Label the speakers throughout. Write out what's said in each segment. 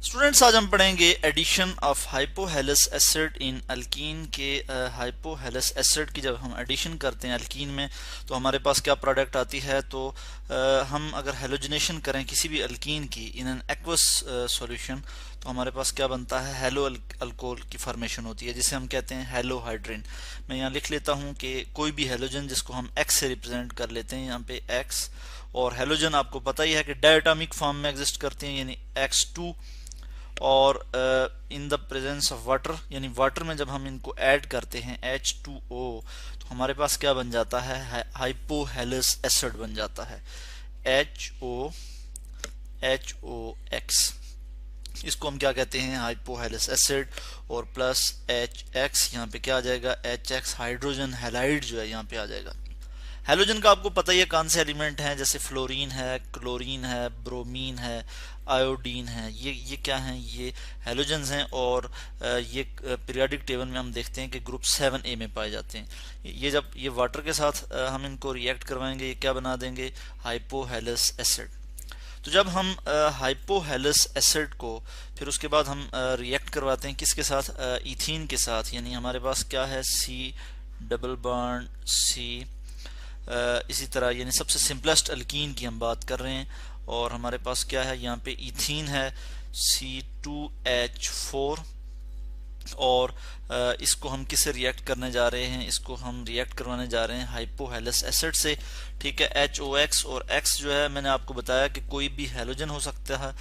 Speaker 1: Students, आज हम पढ़ेंगे addition of hypohalous acid in alkene के। हाइपोहेलस एसिड की जब हम एडिशन करते हैं अल्कीन में तो हमारे पास क्या प्रोडक्ट आती है। तो हम अगर हेलोजिनेशन करें किसी भी अल्कीन की इन एन एक्वस सॉल्यूशन तो हमारे पास क्या बनता है, हेलो अल्कोहल की फॉर्मेशन होती है जिसे हम कहते हैं हेलोहाइड्रिन। मैं यहाँ लिख लेता हूँ कि कोई भी हेलोजन जिसको हम एक्स से रिप्रेजेंट कर लेते हैं, यहाँ पे एक्स। और हेलोजन आपको पता ही है कि डायटोमिक फॉर्म में एग्जिस्ट करते हैं यानी X2। और in the presence of water यानी वाटर में जब हम इनको ऐड करते हैं H2O तो हमारे पास क्या बन जाता है, हाइपोहेलस एसिड बन जाता है HOX। इसको हम क्या कहते हैं, हाइपोहेलस एसिड। और प्लस HX, यहाँ पे क्या आ जाएगा, HX हाइड्रोजन हैलाइड जो है यहाँ पे आ जाएगा। हेलोजन का आपको पता ही है कौन से एलिमेंट हैं, जैसे फ्लोरीन है, क्लोरीन है, ब्रोमीन है, आयोडीन है। ये क्या हैं, ये हेलोजन्स हैं। और ये पीरियोडिक टेबल में हम देखते हैं कि ग्रुप 7A में पाए जाते हैं। ये जब ये वाटर के साथ हम इनको रिएक्ट करवाएंगे, ये क्या बना देंगे, हाइपोहेलस एसिड। तो जब हम हाइपोहेलस एसिड को फिर उसके बाद हम रिएक्ट करवाते हैं किसके साथ, इथीन के साथ, यानी हमारे पास क्या है, C डबल बॉन्ड C। इसी तरह यानी सबसे सिंपलेस्ट अल्कीन की हम बात कर रहे हैं। और हमारे पास क्या है, यहाँ पे इथीन है C2H4। और इसको हम किससे रिएक्ट करने जा रहे हैं, इसको हम रिएक्ट करवाने जा रहे हैं हाइपोहेलस एसिड से। ठीक है, HOX। और X जो है मैंने आपको बताया कि कोई भी हेलोजन हो सकता है,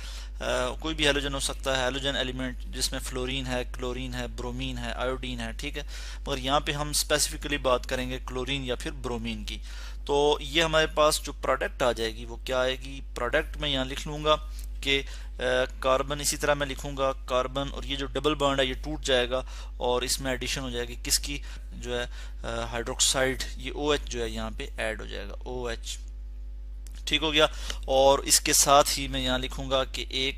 Speaker 1: कोई भी हेलोजन हो सकता है, हेलोजन एलिमेंट जिसमें फ्लोरीन है, क्लोरीन है, ब्रोमीन है, आयोडीन है। ठीक है, मगर यहाँ पे हम स्पेसिफिकली बात करेंगे क्लोरीन या फिर ब्रोमीन की। तो ये हमारे पास जो प्रोडक्ट आ जाएगी वो क्या आएगी, प्रोडक्ट में यहाँ लिख लूंगा कि कार्बन, इसी तरह मैं लिखूंगा कार्बन, और ये जो डबल बॉन्ड है ये टूट जाएगा और इसमें एडिशन हो जाएगी किसकी, जो है हाइड्रोक्साइड, ये OH जो है यहाँ पे ऐड हो जाएगा, OH। ठीक हो गया। और इसके साथ ही मैं यहाँ लिखूंगा कि एक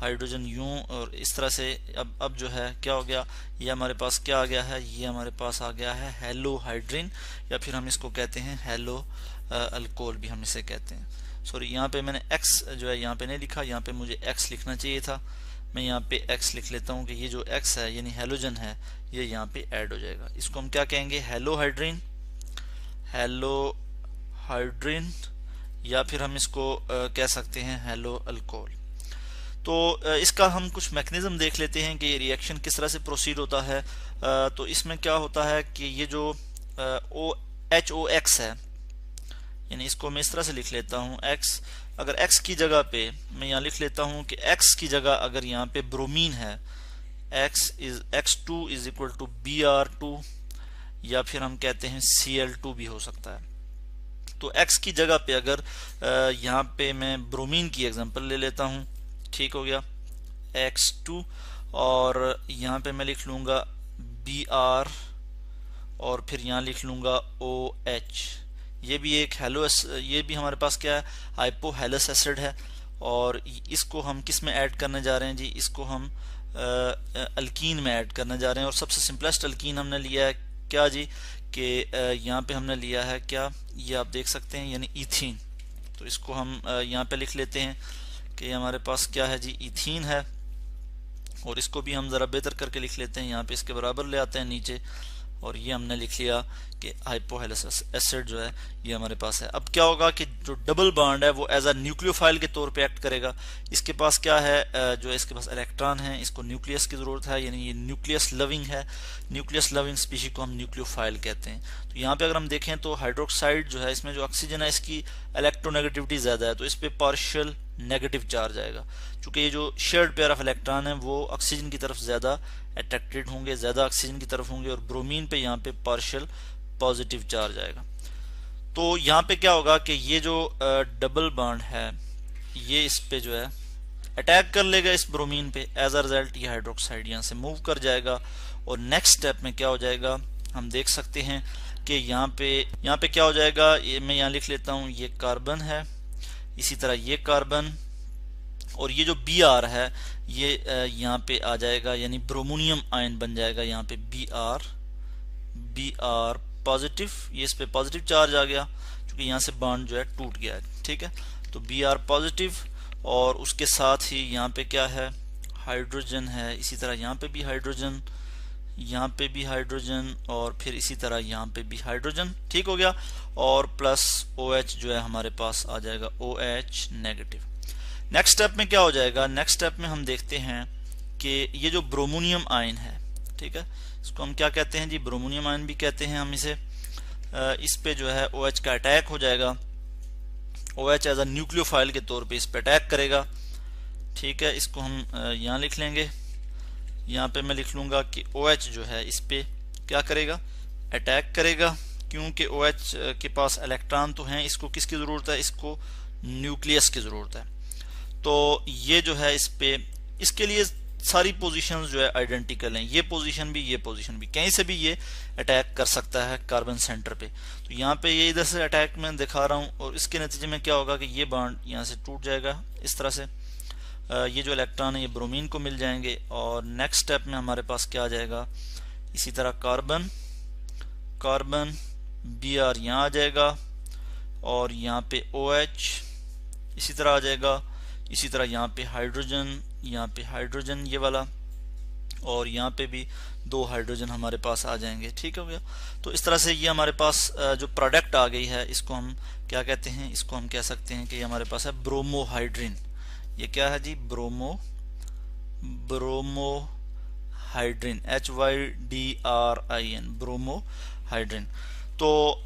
Speaker 1: हाइड्रोजन यूं, और इस तरह से अब जो है क्या हो गया, ये हमारे पास क्या आ गया है, ये हमारे पास आ गया है हेलोहाइड्रिन, या फिर हम इसको कहते हैं हेलो अल्कोहल भी हम इसे कहते हैं। सॉरी, यहाँ पे मैंने X जो है यहाँ पे नहीं लिखा, यहाँ पे मुझे X लिखना चाहिए था। मैं यहाँ पे X लिख लेता हूँ कि ये जो X है यानी हेलोजन है ये यहाँ पे ऐड हो जाएगा। इसको हम क्या कहेंगे, हेलोहाइड्रिन, हेलोहाइड्रिन, या फिर हम इसको कह सकते हैं हेलो अल्कोहल। तो इसका हम कुछ मैकेनिज्म देख लेते हैं कि ये रिएक्शन किस तरह से प्रोसीड होता है। तो इसमें क्या होता है कि ये जो HOX है, यानी इसको मैं इस तरह से लिख लेता हूँ X। अगर X की जगह पे मैं यहाँ लिख लेता हूँ कि X की जगह अगर यहाँ पे ब्रोमीन है, X2 is equal to Br2, या फिर हम कहते हैं Cl2 भी हो सकता है। तो X की जगह पे अगर यहाँ पे मैं ब्रोमीन की एग्जांपल ले लेता हूँ, ठीक हो गया, X2। और यहाँ पे मैं लिख लूँगा Br, और फिर यहाँ लिख लूँगा OH। ये भी एक ये भी हमारे पास क्या है, हाइपोहेलस एसिड है। और इसको हम किस में ऐड करने जा रहे हैं जी, इसको हम अल्कीन में ऐड करने जा रहे हैं। और सबसे सिंपलेस्ट अल्कीन हमने लिया है क्या जी, कि यहाँ पे हमने लिया है क्या, ये आप देख सकते हैं, यानी इथीन। तो इसको हम यहाँ पे लिख लेते हैं कि हमारे पास क्या है जी, इथीन है। और इसको भी हम ज़रा बेहतर करके लिख लेते हैं, यहाँ पे इसके बराबर ले आते हैं नीचे, और ये हमने लिख लिया कि हाइपोहेलस एसिड जो है ये हमारे पास है। अब क्या होगा कि जो डबल बॉन्ड है वो एज अ न्यूक्लियोफाइल के तौर पे एक्ट करेगा। इसके पास क्या है, जो इसके पास इलेक्ट्रॉन है, इसको न्यूक्लियस की जरूरत है, यानी ये न्यूक्लियस लविंग है। न्यूक्लियस लविंग स्पीशीज को हम न्यूक्लियोफाइल कहते हैं। तो यहाँ पे अगर हम देखें तो हाइड्रोक्साइड जो है, इसमें जो ऑक्सीजन है इसकी इलेक्ट्रोनेगेटिविटी ज्यादा है, तो इस पे पार्शियल नेगेटिव चार्ज आएगा। चूंकि ये जो शेयर्ड पेयर ऑफ इलेक्ट्रॉन है वो ऑक्सीजन की तरफ ज्यादा अट्रैक्टेड होंगे, ज्यादा ऑक्सीजन की तरफ होंगे, और ब्रोमीन पे यहाँ पे पार्शियल पॉजिटिव चार्ज आएगा। तो यहाँ पे क्या होगा कि ये जो डबल बॉन्ड है ये इस पे जो है अटैक कर लेगा इस ब्रोमीन पे, एज अ रिजल्ट ये हाइड्रोक्साइड यहाँ से मूव कर जाएगा। और नेक्स्ट स्टेप में क्या हो जाएगा, हम देख सकते हैं कि यहाँ पे क्या हो जाएगा, ये मैं यहाँ लिख लेता हूँ, ये कार्बन है, इसी तरह ये कार्बन, और ये जो Br है ये यहाँ पे आ जाएगा, यानी ब्रोमोनियम आयन बन जाएगा यहाँ पे Br पॉजिटिव, ये इस पे पॉजिटिव चार्ज आ गया क्योंकि यहाँ से बॉन्ड जो है टूट गया है। ठीक है, तो Br पॉजिटिव, और उसके साथ ही यहाँ पे क्या है, हाइड्रोजन है, इसी तरह यहाँ पे भी हाइड्रोजन, यहाँ पे भी हाइड्रोजन, और फिर इसी तरह यहाँ पे भी हाइड्रोजन। ठीक हो गया। और प्लस OH जो है हमारे पास आ जाएगा OH नेगेटिव। नेक्स्ट स्टेप में क्या हो जाएगा, नेक्स्ट स्टेप में हम देखते हैं कि ये जो ब्रोमोनियम आयन है, ठीक है, इसको हम क्या कहते हैं जी, ब्रोमोनियम आयन भी कहते हैं हम इसे। इस पे जो है OH का अटैक हो जाएगा, OH एज अ न्यूक्लियोफाइल के तौर पे इस पे अटैक करेगा। ठीक है, इसको हम यहाँ लिख लेंगे। यहाँ पे मैं लिख लूंगा कि OH जो है इस पे क्या करेगा, अटैक करेगा, क्योंकि OH के पास इलेक्ट्रॉन तो हैं, इसको किसकी ज़रूरत है, इसको न्यूक्लियस की ज़रूरत है। तो ये जो है इस पे, इसके लिए सारी पोजीशंस जो है आइडेंटिकल हैं, ये पोजीशन भी, ये पोजीशन भी, कहीं से भी ये अटैक कर सकता है कार्बन सेंटर पे। तो यहाँ पे ये इधर से अटैक मैं दिखा रहा हूँ, और इसके नतीजे में क्या होगा कि ये बॉन्ड यहाँ से टूट जाएगा इस तरह से। ये जो इलेक्ट्रॉन है ये ब्रोमीन को मिल जाएंगे, और नेक्स्ट स्टेप में हमारे पास क्या आ जाएगा, इसी तरह कार्बन, कार्बन Br यहाँ आ जाएगा, और यहाँ पे OH इसी तरह आ जाएगा, इसी तरह यहाँ पे हाइड्रोजन, यहाँ पे हाइड्रोजन ये वाला, और यहाँ पे भी 2 हाइड्रोजन हमारे पास आ जाएंगे। ठीक हो गया। तो इस तरह से ये हमारे पास जो प्रोडक्ट आ गई है, इसको हम क्या कहते हैं, इसको हम कह सकते हैं कि ये हमारे पास है ब्रोमोहाइड्रिन। ये क्या है जी, ब्रोमोहाइड्रिन, HYDRIN, ब्रोमोहाइड्रिन। तो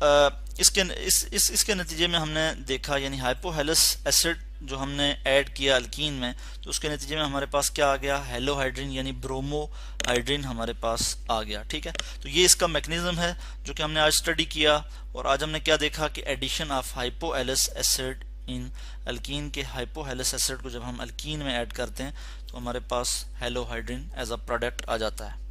Speaker 1: इसके नतीजे में हमने देखा, यानी हाइपोहेलस एसिड जो हमने ऐड किया अल्कीन में, तो उसके नतीजे में हमारे पास क्या आ गया, हेलोहाइड्रिन यानी ब्रोमोहाइड्रिन हमारे पास आ गया। ठीक है, तो ये इसका मैकेनिज्म है जो कि हमने आज स्टडी किया। और आज हमने क्या देखा कि addition of hypohalous acid in alkene, के हाइपोहेलस एसिड को जब हम अल्कीन में ऐड करते हैं तो हमारे पास हेलोहाइड्रिन एज अ प्रोडक्ट आ जाता है।